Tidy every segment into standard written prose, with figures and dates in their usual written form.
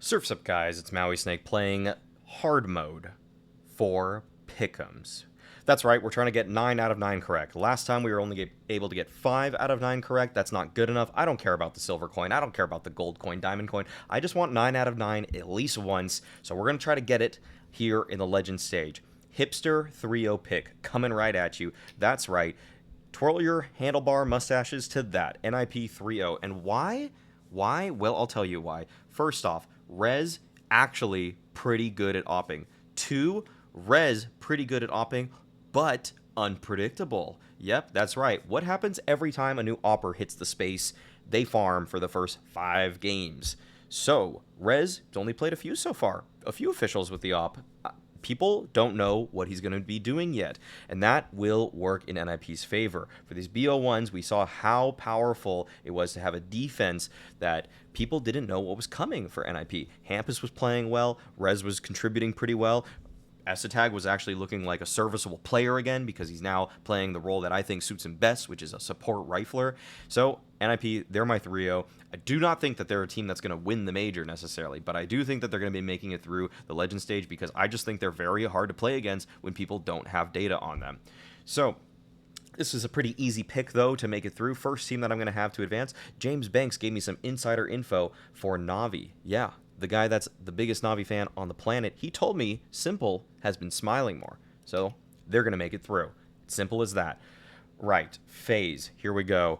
Surf's up, guys. It's Mauisnake playing hard mode for pick'ems. That's right, we're trying to get 9 out of 9 correct. Last time we were only able to get 5 out of 9 correct. That's not good enough. I don't care about the silver coin. I don't care about the gold coin, diamond coin. I just want 9 out of 9 at least once. So we're going to try to get it here in the legend stage. Hipster 3-0 pick coming right at you. That's right. Twirl your handlebar mustaches to that. NIP 3-0. And why? Why? Well, I'll tell you why. First off, Rez actually pretty good at opping. 2, Rez pretty good at opping, but unpredictable. Yep, that's right. What happens every time a new opper hits the space? They farm for the first 5 games. So, Rez has only played a few so far. A few officials with the op. People don't know what he's going to be doing yet, and that will work in NIP's favor. For these BO1s, we saw how powerful it was to have a defense that people didn't know what was coming for NIP. Hampus was playing well, Rez was contributing pretty well. Esatag was actually looking like a serviceable player again because he's now playing the role that I think suits him best, which is a support rifler. So, NIP, they're my 3-0. I do not think that they're a team that's going to win the major necessarily, but I do think that they're going to be making it through the legend stage because I just think they're very hard to play against when people don't have data on them. So, this is a pretty easy pick, though, to make it through. First team that I'm going to have to advance, James Banks gave me some insider info for Navi. Yeah, the guy that's the biggest Navi fan on the planet, he told me Simple has been smiling more. So they're going to make it through. Simple as that. Right, FaZe. Here we go.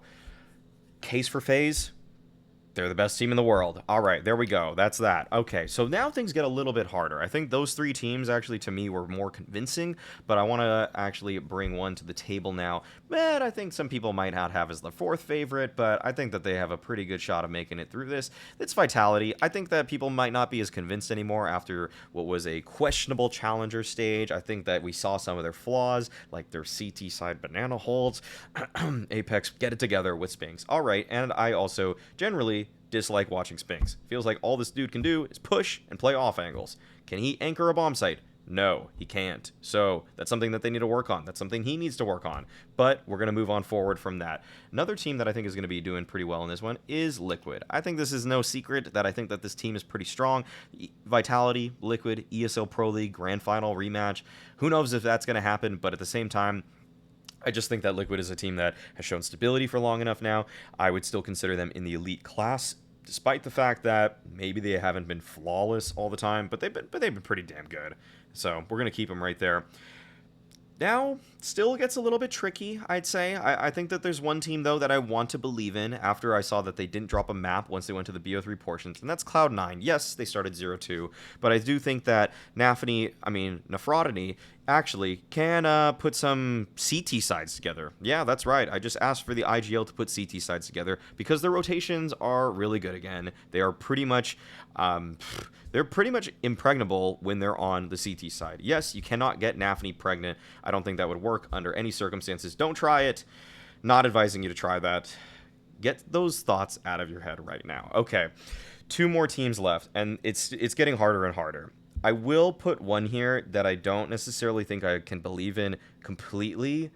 Case for FaZe. They're the best team in the world. All right, there we go. That's that. Okay, so now things get a little bit harder. I think those 3 teams actually, to me, were more convincing, but I want to actually bring one to the table now. But I think some people might not have as the 4th favorite, but I think that they have a pretty good shot of making it through this. It's Vitality. I think that people might not be as convinced anymore after what was a questionable challenger stage. I think that we saw some of their flaws, like their CT side banana holds. Apex, get it together with Spinks. All right, and I also generally dislike watching Spinks. Feels like all this dude can do is push and play off angles. Can he anchor a bomb site? No, he can't. So that's something that they need to work on. That's something he needs to work on. But we're going to move on forward from that. Another team that I think is going to be doing pretty well in this one is Liquid. I think this is no secret that I think that this team is pretty strong. Vitality, Liquid, ESL Pro League, Grand Final rematch. Who knows if that's going to happen, but at the same time, I just think that Liquid is a team that has shown stability for long enough now. I would still consider them in the elite class, despite the fact that maybe they haven't been flawless all the time, but they've been pretty damn good. So we're gonna keep them right there. Now, still gets a little bit tricky, I'd say. I think that there's one team, though, that I want to believe in after I saw that they didn't drop a map once they went to the BO3 portions, and that's Cloud9. Yes, they started 0-2, but I do think that Nefrodony actually can put some CT sides together. Yeah, that's right. I just asked for the IGL to put CT sides together because their rotations are really good again. They are pretty much... they're pretty much impregnable when they're on the CT side. Yes, you cannot get Nafny pregnant. I don't think that would work under any circumstances. Don't try it. Not advising you to try that. Get those thoughts out of your head right now. Okay, 2 more teams left, and it's getting harder and harder. I will put one here that I don't necessarily think I can believe in completely,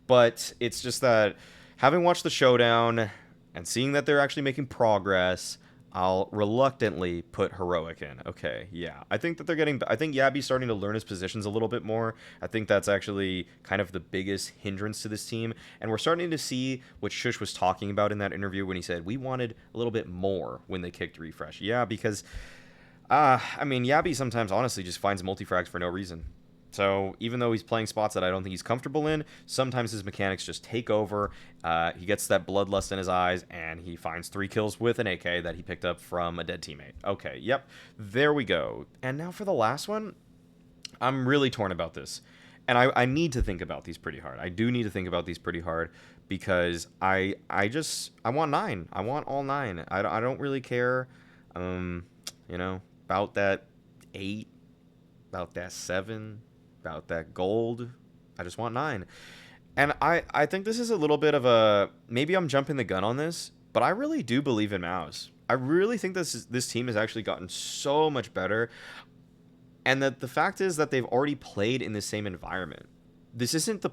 but it's just that having watched the showdown and seeing that they're actually making progress, I'll reluctantly put Heroic in. Okay, yeah. I think Yabby's starting to learn his positions a little bit more. I think that's actually kind of the biggest hindrance to this team. And we're starting to see what Shush was talking about in that interview when he said, we wanted a little bit more when they kicked refresh. Yeah, because, Yabby sometimes honestly just finds multifrags for no reason. So even though he's playing spots that I don't think he's comfortable in, sometimes his mechanics just take over. He gets that bloodlust in his eyes, and he finds 3 kills with an AK that he picked up from a dead teammate. Okay, yep, there we go. And now for the last one, I'm really torn about this. And I need to think about these pretty hard. I do need to think about these pretty hard because I want 9. I want all 9. I don't really care, about that 8, about that 7... about that gold. I just want 9. And I think this is a little bit of a... maybe I'm jumping the gun on this, but I really do believe in Maus. I really think this team has actually gotten so much better. And that the fact is that they've already played in the same environment. This isn't the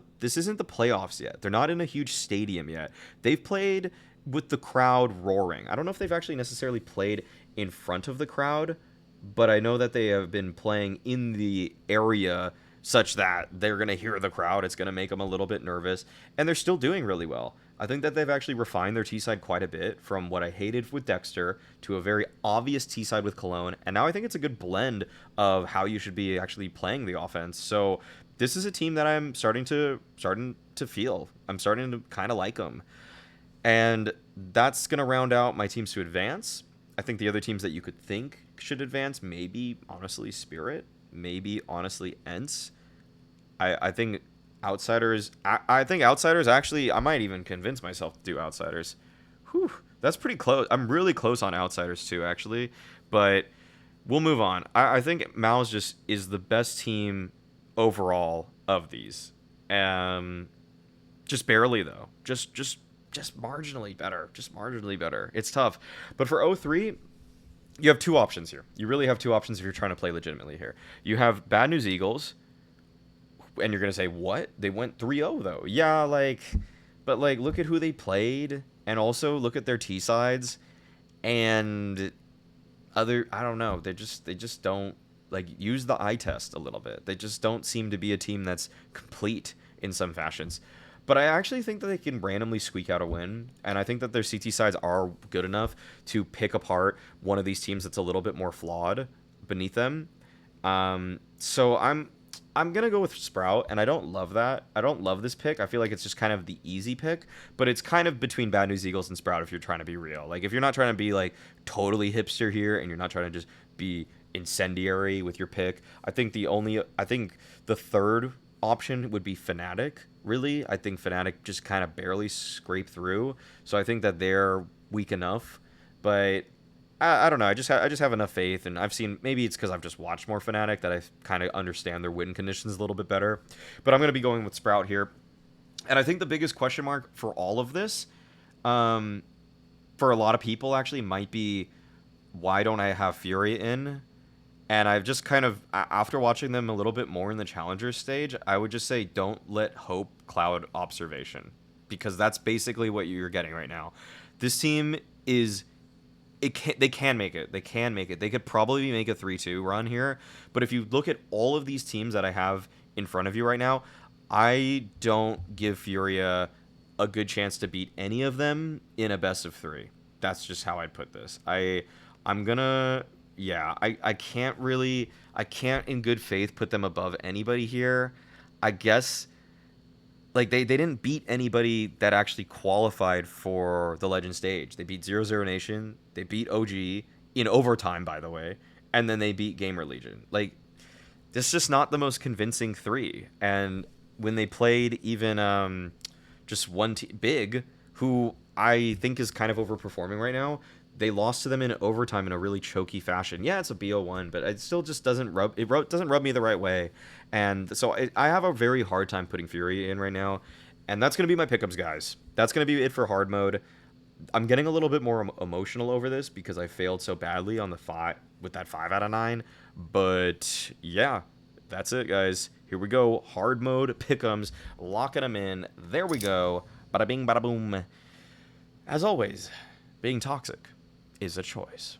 playoffs yet. They're not in a huge stadium yet. They've played with the crowd roaring. I don't know if they've actually necessarily played in front of the crowd, but I know that they have been playing in the area such that they're going to hear the crowd. It's going to make them a little bit nervous, and they're still doing really well. I think that they've actually refined their T side quite a bit from what I hated with Dexter to a very obvious T side with Cologne, and now I think it's a good blend of how you should be actually playing the offense. So this is a team that I'm starting to feel. I'm starting to kind of like them, and that's going to round out my teams to advance. I think the other teams that you could think should advance, maybe honestly Spirit, maybe honestly Ents. I think Outsiders. I think Outsiders actually. I might even convince myself to do Outsiders. Whew, that's pretty close. I'm really close on Outsiders too, actually. But we'll move on. I think Maus just is the best team overall of these. Just barely though. Just marginally better. Just marginally better. It's tough. But for O3, you have two options here. You really have two options if you're trying to play legitimately here. You have Bad News Eagles, and you're going to say, what? They went 3-0, though. Yeah, but, look at who they played, and also look at their T-sides, and I don't know, they just don't, use the eye test a little bit. They just don't seem to be a team that's complete in some fashions. But I actually think that they can randomly squeak out a win, and I think that their CT sides are good enough to pick apart one of these teams that's a little bit more flawed beneath them. So I'm gonna go with Sprout, and I don't love that. I don't love this pick. I feel like it's just kind of the easy pick, but it's kind of between Bad News Eagles and Sprout if you're trying to be real. Like, if you're not trying to be totally hipster here, and you're not trying to just be incendiary with your pick, I think the third option would be Fnatic. Really, I think Fnatic just kind of barely scrape through, so I think that they're weak enough. But I don't know. I just have enough faith, and I've seen, maybe it's because I've just watched more Fnatic that I kind of understand their win conditions a little bit better. But I'm going to be going with Sprout here, and I think the biggest question mark for all of this, for a lot of people actually, might be, why don't I have Fury in? And I've just kind of, after watching them a little bit more in the Challengers stage, I would just say don't let hope cloud observation, because that's basically what you're getting right now. This team is, they can make it. They can make it. They could probably make a 3-2 run here. But if you look at all of these teams that I have in front of you right now, I don't give Furia a good chance to beat any of them in a best of 3. That's just how I'd put this. I'm gonna... Yeah, I can't in good faith put them above anybody here. I guess, they didn't beat anybody that actually qualified for the Legend stage. They beat 0-0 Nation, they beat OG in overtime, by the way, and then they beat Gamer Legion. This is just not the most convincing 3. And when they played even just one team, Big, who I think is kind of overperforming right now, they lost to them in overtime in a really choky fashion. Yeah, it's a BO1, but it still just doesn't rub me the right way. And so I have a very hard time putting Fury in right now. And that's going to be my pickups, guys. That's going to be it for hard mode. I'm getting a little bit more emotional over this because I failed so badly on the 5 with that 5 out of 9. But yeah, that's it, guys. Here we go. Hard mode pickums, locking them in. There we go. Bada bing, bada boom. As always, being toxic is a choice.